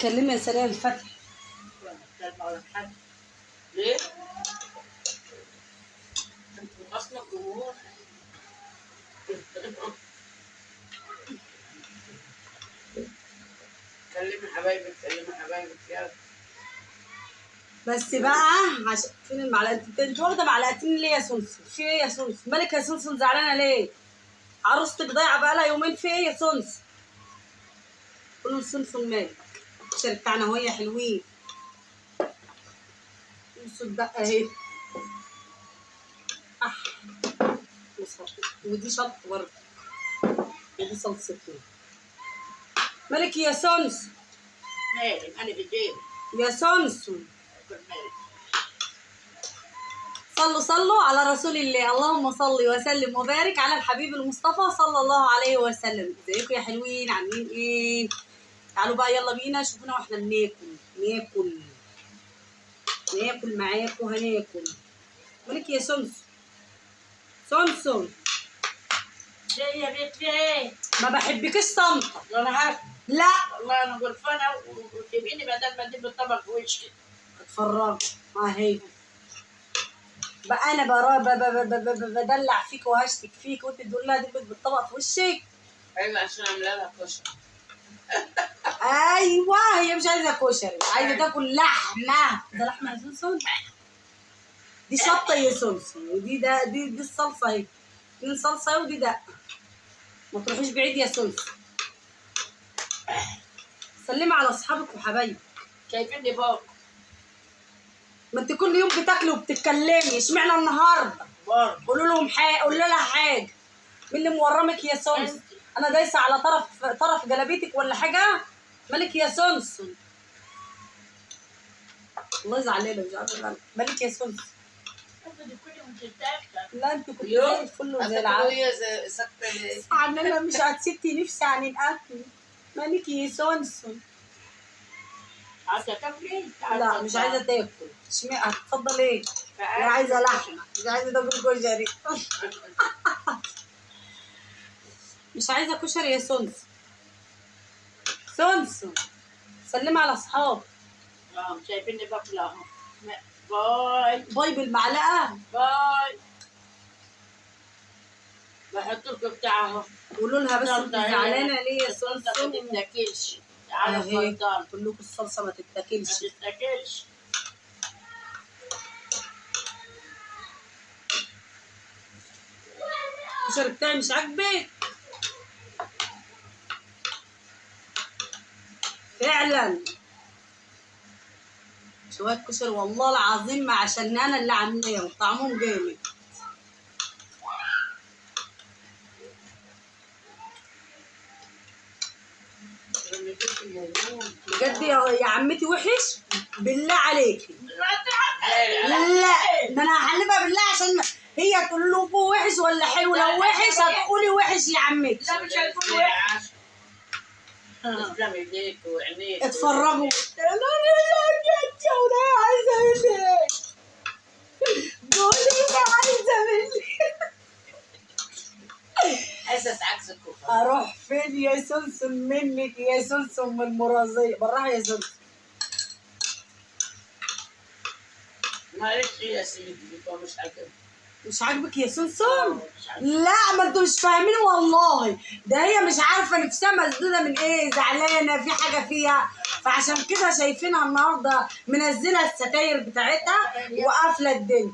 اتكلمي يا سلام فتح. اتكلم على حد ليه؟ انتوا اصلا جمهور. كلمي حبايبك كلمي حبايبك يلا. بس بقى عشان فين المعلقه؟ انت واخده معلقتين ليه يا سونسون؟ في ايه يا سونسون؟ مالك يا سونسون زعلانه ليه؟ عروستك ضايعه بقالها يومين، في ايه يا سونسون؟ قولوا لسونسون مالك؟ الكشري بتاعنا وهي حلوين. سونسون دقه اهي. ودي شط برضه، ودي صلصتين. مالك يا سونسون؟ مالي انا في الجيب يا سونسون مالي. صلوا على رسول الله. اللهم صل وسلم وبارك على الحبيب المصطفى صلى الله عليه وسلم. ازيكم يا حلوين؟ عاملين ايه؟ تعالوا بقى يلا بينا شوفونا واحنا بناكل ناكل معاكم. هناكل. مالك يا سونسون ليه يا بنت في ايه؟ ما بحبكش صمتة. انا عارفه. لا والله انا غرفانه وتبقيني بدل ما ادب الطبق في وشك. اتفرج اهي بقى. انا بدلع فيك وهشتك فيك وانت تقول لها دبت بالطبق في وشك. ايوه عشان عامله لها كشري. ايوه هي مش عايزه كشري، عايزه تاكل لحمه. ده لحمه يا سونسون؟ دي شطه يا سونسون، ودي دي الصلصه اهي. دي صلصه ودي دقه. ما تروحيش بعيد يا سونسون. سلمي على اصحابك وحبايبك. شايفيني بابا ما انت كل يوم بتاكلي وبتتكلمي، اشمعنى النهارده؟ برضه قولوا لهم قولوا لها حاجه. مين اللي مورمك يا سونسون؟ انا دايسه على طرف جلابيتك ولا حاجه؟ مالك يا سونسون؟ والله زعلانه مش عارفه مالك يا سونسون؟ لا انت كنت زي الفل وزي العسل. هي ساكته ليه؟ انا مش هتسيبتي نفسي عن الاكل. مالك يا سونسون؟ عايزه تاكلي؟ لا مش عايزه تاكل. اشمعنى؟ هتفضل ايه؟ انا عايزه لحمه، مش عايزه تاكل كشري. مش عايزه كشري يا سونسون. سلمي على اصحابك. شايفيني باكل اهو. باي بالمعلقه. باي. بحط لكم بتاع اهو. قولوا لها بس انت زعلانه ليه يا سونسون؟ ما تتاكلش. تعالى اهي اتفضل. كلكم الصلصه ما ما تتاكلش. تتاكلش. الكشري بتاعي مش عاجبك؟ فعلا شويه كشري والله العظيم ما عشان انا اللي عاملاهم، طعمهم جامد. بجد يا عمتي وحش بالله عليكي. لا ده انا هحلفها بالله عشان هي تقول له ابوه وحش ولا حلو. لو وحش هتقولي وحش يا عمتي. لا مش هتقول وحش. تسلم ايديك وعينيك. اتفرجوا. لا عايزه مني. قولي عايزه مني. اساس عكس الكفر. اروح فين يا سونسون منك يا سونسون؟ من المرازيه بالراحه يا سونسون. معلش يا سيدي مش عاجبني. مش عاجبك يا سونسون؟ لا ما انتوا مش فاهمين والله. ده هي مش عارفه نفسها مسدوده من ايه، زعلانه في حاجه فيها، فعشان كده شايفينها النهارده منزله الستاير بتاعتها وقافله الدنيا.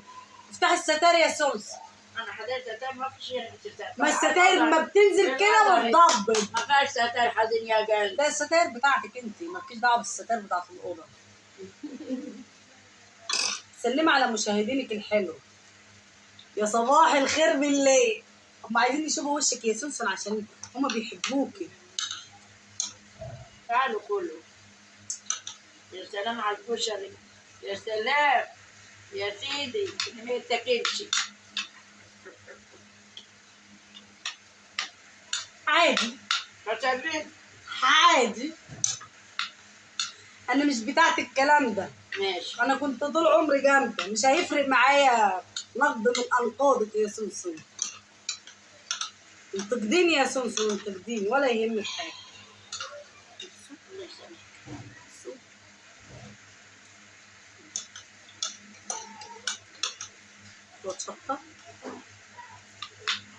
افتحي الستاير يا سونسون. انا حضرت ستاير ما فيش هنا ستاير. ما الستاير ما بتنزل كده بتضبط. ما فيهاش ستاير حزين يا قلب. ده الستاير بتاعتك انت، مالكيش دعوه بالستاير بتاعت الاوضه. سلمي على مشاهدينك الحلو. يا صباح الخير بالليل. هم عايزين يشوفوا وشك يا سونسون عشان هم بيحبوكي. تعالوا كلوا. يا سلام على الكشري. يا سلام يا سيدي ما يتاكلش. عادي كشري عادي. انا مش بتاعت الكلام ده. ماشي. انا كنت طول عمري جامده، مش هيفرق معايا نقد من انقاضك يا سونسون. انتقديني يا سونسون، انتقديني ولا يهمك حاجه. شطة.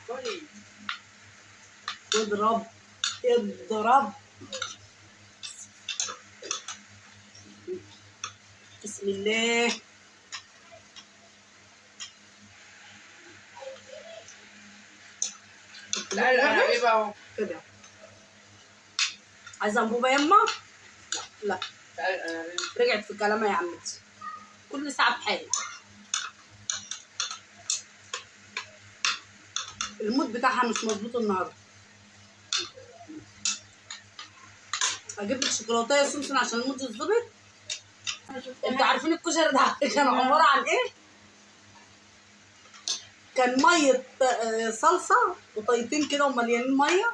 كلي. اضرب اضرب. بسم الله. لا لا حبيبي اهو. كده عايزة انبوبة يما؟ لا رجعت في كلامها يا عمتي، كل ساعة بحاجة. المود بتاعها مش مظبوط النهارده. اجيب لك شوكولاته يا سمسم عشان المود يتظبط. انتوا عارفين الكشري ده كان عباره عن ايه؟ كان ميه صلصه وطيتين كده ومليانين ميه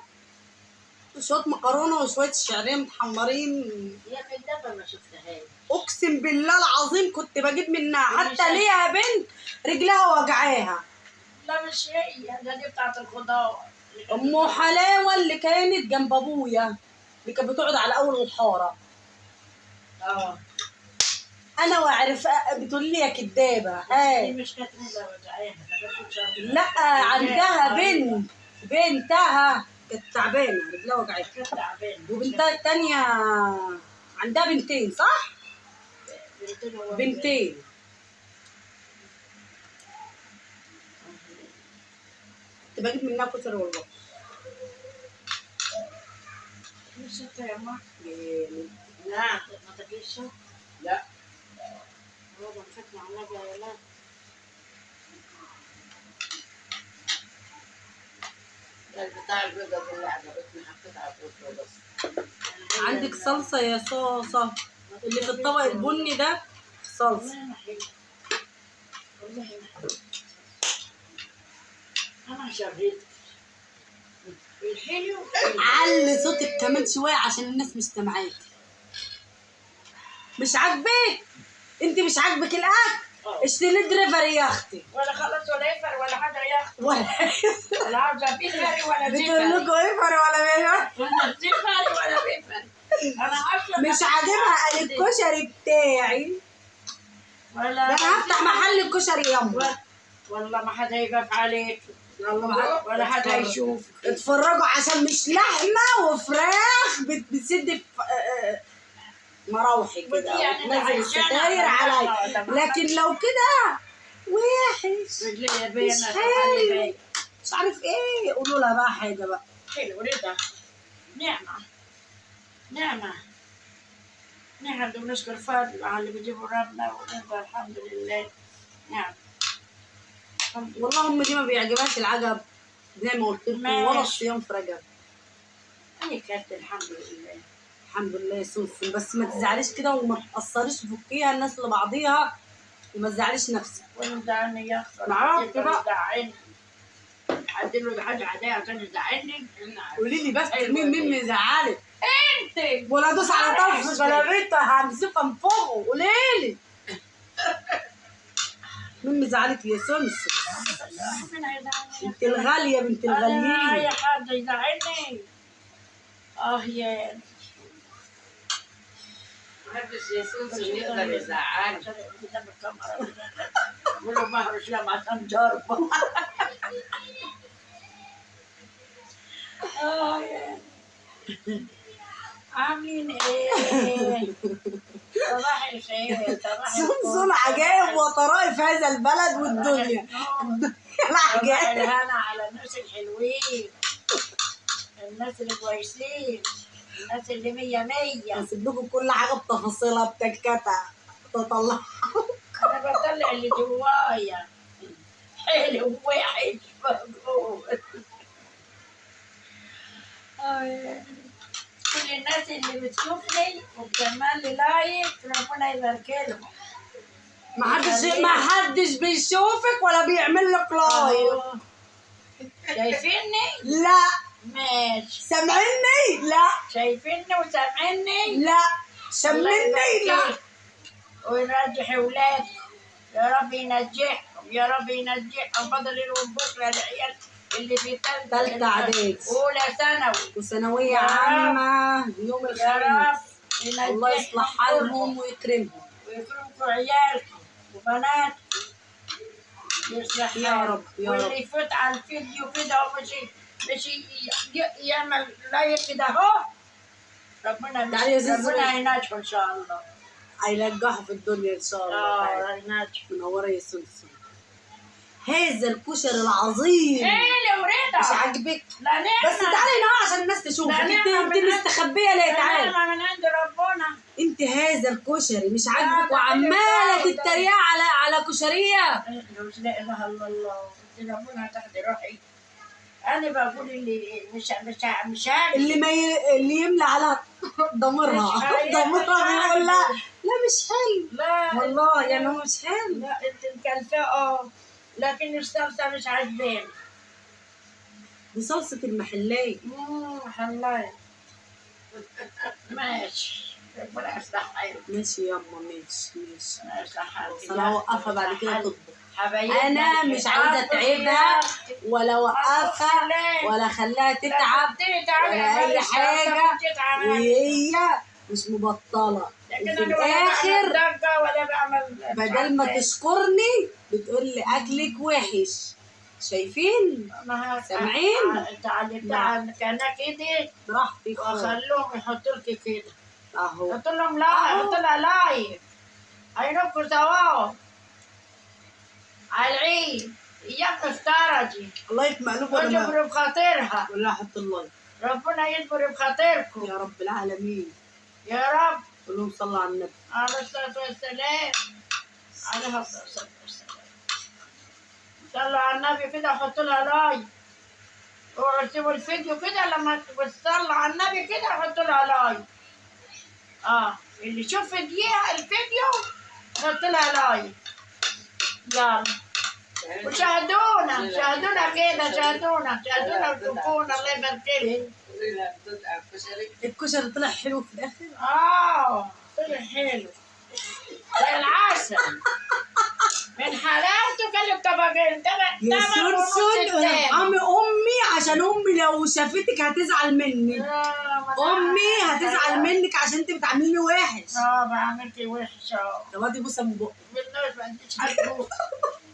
وشويه مكرونه وشويه شعريه متحمرين. يا كدابه ما شفتهاش. اقسم بالله العظيم كنت بجيب منها، حتى ليها بنت رجلها وجعاها. لا مش هي، ده دي بتاعت الخضار. ام حلاوه اللي كانت جنب ابويا اللي كانت بتقعد على اول الحاره. انا واعرف بتقول لي يا كدابه. دي مش كانت رجلها وجعاها. لا عندها بنتها كانت تعبانه رجلها وجعتها. كانت تعبانه. وبنتها التانيه عندها بنتين صح؟ بنتين. كنت بجيب منها كتر والله. مش انت يا ماما؟ لا ما تجيش. لا هو ده مسكنا على النبي يا لا. البتاع البيضة دي اللي عجبتني حطيتها على البيضة بس. عندك صلصه يا صوصه اللي في الطبق البني ده صلصه. والله حلو. والله حلو. انا شريت الحلو. علي صوتك كمان شويه عشان الناس مش سامعاكي. مش عاجبك؟ انت مش عاجبك الاكل؟ اشتري دريفري يا اختي. ولا خلاص ولا يفر ولا حاجه يا اختي. ولا عاوزه بيفري ولا بتقول بيفري. لكم افري ولا بيفري؟ ولا بيفري ولا بيفري. انا عارفه مش عاجبها الكشري بتاعي. ولا ده انا هفتح محل الكشري يما. والله ما حدا يقف عليك. يلا ولا حدا يشوف. اتفرجوا عشان مش لحمه وفراخ بتسد مراوحي كده يعني نزل الستاير عليا، لكن لو كده وحش مش حلو مش عارف ايه. قولوا لها بقى حاجه بقى. حلو رضا. نعمه نعمه نحمد ونشكر فضل على اللي بيجيبوا ربنا ونرضى الحمد لله. نعم والله امي دي ما بيعجبهاش العجب زي ما قلت لكم ولا الصيام في رجب. انا كانت الحمد لله. الحمد لله يا سمسم، بس ما تزعليش كده وما تقصريش فكيها الناس لبعضيها وما تزعليش نفسك. وانا زعلني يا اخي. معاك كده زعلني. حد له حاجه عاديه عشان يزعلني. قولي لي بس مين مزعلك؟ انت. ولا ادوس على طرف بلابيتا همسكها من فوق. قولي لي مين مزعلك يا سمسم؟ انت الغاليه بنت الغاليين. اي حد يزعلني. يا محدش يا سمسم يقدر يزعلني. قدام الكاميرا قولوا مهرش لما عشان جربه. عاملين ايه؟ صباح الخير. سمسم عجائب وطرائف هذا البلد والدنيا. العجائب. الهنا على الناس الحلوين، الناس اللي كويسين، الناس اللي 100 هسيب لكم كل حاجه بتفاصيلها بتكتها تطلع. انا بطلع اللي جوايا حلو وحش موجود. كل الناس اللي بتشوفني وبتعمل لي لايك ربنا يبارك لهم. ما حدش بيشوفك ولا بيعمل لك لايك. شايفيني؟ لا. ماشي. سامعيني؟ لا. شايفيني وسامعيني؟ لا. شمني؟ لا. وينجح اولادكم يا رب ينجحهم يا رب ينجحهم. فضل يوم بكره العيال اللي في ثالثه اعدادي اولى ثانوي وثانويه عامه يوم يا رب الخميس. الله يصلح حالهم ويكرمهم ويكرمكم عيالكم وبناتكم. يصلح يا حاله. رب، يا واللي رب. يفوت على الفيديو كده مش يعمل لايك كده اهو، تعالي يا زوزو. ربنا ينجحه ان شاء الله. هينجحوا في الدنيا ان شاء الله. تعالي. ينجحه. منوره يا سلسل. هذا الكشري العظيم حلو ورضا. مش عاجبك؟ لا نعمة. بس تعالي هنا عشان الناس تشوفك. لا، انت نعمة من مستخبيه ليه؟ تعالي. نعمة من عند ربنا. انت هذا الكشري مش عاجبك لا، وعماله ده تتريق على كشريه. مش لا اله الا الله، قلت ربنا تحت روحي. انا بقول اللي مش عارف. اللي يملى على ضميرها مش عارف. بيقول لا لا مش حلو. لا والله يعني هو مش حلو. لا انت مكلفة لكن الصلصة مش عاجباني. دي صلصه المحليه. حلاي. ماشي، ربنا يصلح حالك. ماشي يما، ماشي ماشي. ربنا يصلح حالك. بس انا هوقفها بعد كده تطبخ. حبايبنا انا مش عايزه اتعبها ولا اوقفها ولا اخليها تتعب ولا اي حاجه، وهي مش مبطله. وفي الاخر ولا بعمل بدل ما تشكرني بتقول لي اكلك وحش. شايفين؟ سامعين؟ تعال كان كده براحتك واخلوهم يحطوا لك كده اهو. قلت لهم لا، قلت لها لايف هينبكوا سوا على العيد ايام افترجي. الله يطمئنوا ولا ويجبر بخاطرها. ولا احط الله. ربنا يجبر بخاطركم يا رب العالمين. يا رب. قول لهم صلوا على النبي عليه الصلاة والسلام. عليه الصلاة والسلام. صلوا على النبي كده وحطوا لها لايك. وارسموا الفيديو كده لما تصلوا على النبي كده حطوا لها لايك. اللي يشوف الفيديو حط لها لايك. يلا وشاهدونا كده، شاهدونا وشوفونا. الله يبارك لكم. الكشري طلع حلو في الاخر. طلع حلو زي العسل من حلاوته. كل طبقين يا سلسل ارحمي امي عشان امي لو شافتك هتزعل مني. امي هتزعل منك عشان انت بتعامليني وحش. بعملتي وحش. طب هاتي بوسه من بقك. بالناس ما عنديش حد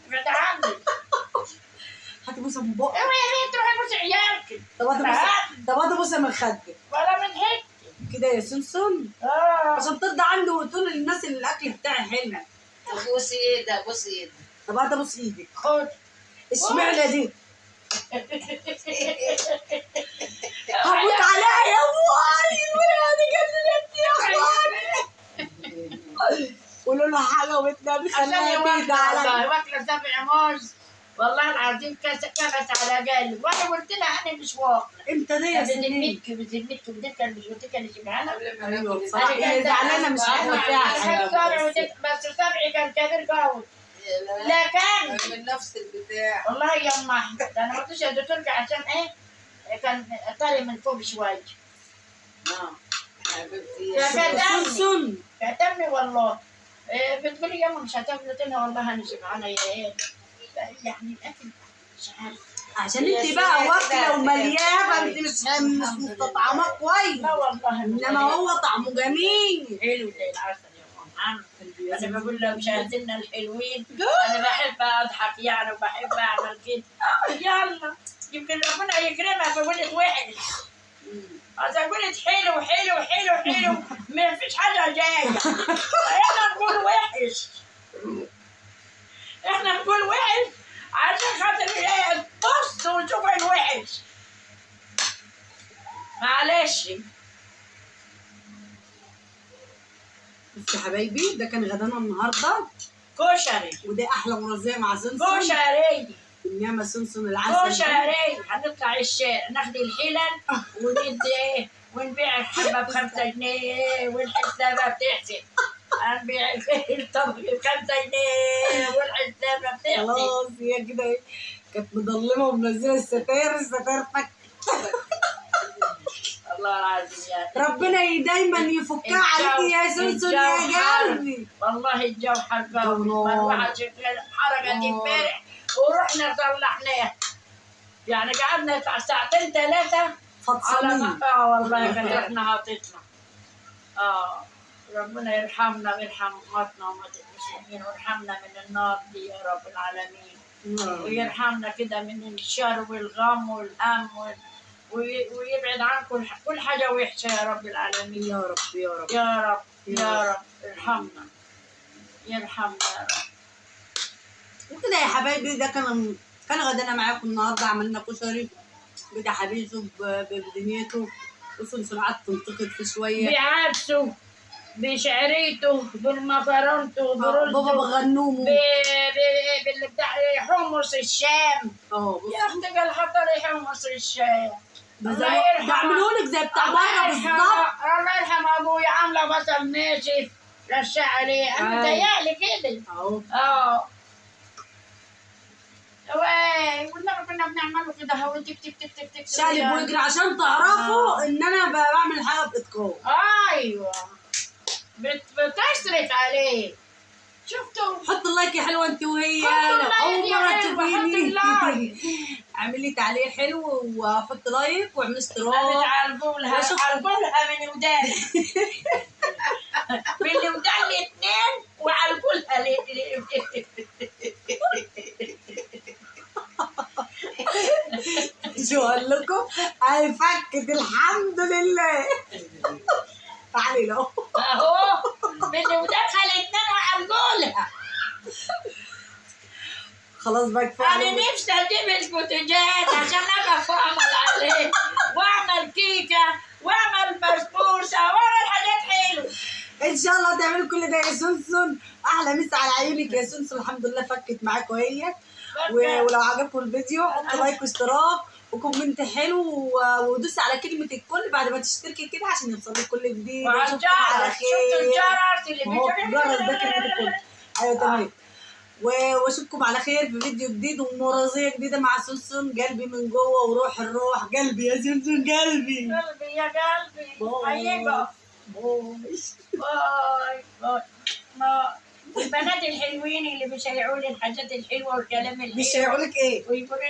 بعد عني. هاتي بوسه من بقك. اوعي يا ريت تروحي تبوسي عيالك. طب هاتي بوسه من خدك. ولا من حته كده يا سلسل عشان ترضى عني وتقول للناس ان الاكل بتاعي حلو. بوسي ايدك، بوسي ايدك. طب هاتي بوسي ايدك. خد. اشمعنى دي؟ هموت عليها يا ابوي. الولاد جننتني يا اخواني. قولوا له حاجه والنبي خليها بعيده عليا. واكله 7 موز والله العظيم كبس على قلب. وانا قلت لها انا مش واكله. امتى دي يا سنين؟ بذمتك مش قلت لك انا شبعانه. ايوه بصراحه هي زعلانه مش عارفه فيها. بس صبعي كان كبير قوي. لا كان من نفس البتاع. والله يا ام احمد انا ما قلتش يا دكتور عشان ايه كان طالع من فوق شويه. حبيبتي كتمني والله. بتقولي يا مش هتاكل. قلت لها والله انا شبعانه يا ايه يعني الاكل مش عارفه عشان انت بقى واكله ومليانه فانت مش مستطعمه كويس. لا والله انما هو طعمه جميل حلو زي العسل يا ام. انا بقول لمشاهدينا الحلوين انا بحب اضحك يعني وبحب اعمل كده. يلا يمكن ربنا يكرمها فقلت وحش. اذا قلت حلو حلو حلو حلو ما فيش حاجه جايه. احنا نقول وحش. احنا نقول وحش عشان خاطر بص وشوف الوحش. معلش. بس يا حبايبي ده كان غدانا النهارده. كشري. ودي احلى مرزيه مع سمسم. كشري. بالنعمه سمسم العسل. كشري. هنطلع الشارع ناخد الحلل وندي ونبيع الحبه ب5 جنيه والحسابه بتحسب. هنبيع الطبق ب5 جنيه والحسابه بتحسب. خلاص هي كده كانت مضلمه ومنزله الستاير فك. الله العظيم يا ربنا دايما يفكها عليك يا سلسل يا قلبي. والله الجو حر قوي. مروحه حرقت امبارح ورحنا صلحناها. يعني قعدنا بتاع 2-3 ساعات فطسانين. والله كان احنا هاطتنا. ربنا يرحمنا ويرحم امتنا وامه المسلمين ويرحمنا من النار دي يا رب العالمين. ويرحمنا كده من الشر والغم والهم ويبعد عنكم كل حاجة وحشة يا رب العالمين. يا رب يا رب يا رب يا رب ارحمنا، يرحمنا يا رب. وكده يا حبايبي، ده كان غدانا معاكم النهارده. عملنا كشري بدا حبيبه بدنيته، وسلسل قعدت تنتقد في شويه بعدسه بشعريته بالمكرونته بابا برزه بغنومه باللي بتاع حمص الشام. يا اختي قال حط لي حمص الشام. بعملهولك زي بتاع بره بالظبط. الله يرحم ابويا عامله بصل ناشف رشع عليه. انا متهيألي كده اهو. والنبي كنا بنعمله كده هو تك تك تك تك تك شقلب ويجري عشان تعرفوا ان انا بعمل حاجه باتقان. ايوه بتصرف عليه. شفتوا؟ حط اللايك يا حلوه انت وهي. حط اول مره تشوفيني اللايك. اعملي تعليق حلو وحط لايك واعملي اشتراك. عربولها من وداني من ودان الاثنين وعربولها شو اقول لكم؟ هاي فكت الحمد لله. تعالي له اهو من ودانها الاثنين وعربولها. خلاص بقى كفايه. انا نفسي اجيب البوتاجاز عشان اقف واعمل عليه واعمل كيكه واعمل بسبوسه واعمل حاجات حلوه. ان شاء الله تعملوا كل ده يا سنسن. احلى مسا على عيونك يا سنسن. الحمد لله فكت معاكم هي. ولو عجبكم الفيديو حطوا لايك واشتراك وكومنت حلو ودوسي على كلمه الكل بعد ما تشتركي كده عشان يوصلك كل جديد. واشوفكم على خير. شفتوا الجرس اللي الجرس ده كلمه الكل. ايوه تمام. واشوفكم على خير في فيديو جديد ومرازيه جديده مع سنسن. قلبي من جوه وروح الروح. قلبي يا سنسن قلبي. قلبي يا قلبي. هيقف. باي باي. البنات الحلوين اللي بيشيعوا لي الحاجات الحلوه والكلام الحلو. بيشيعوا لك ايه؟ ويقولوا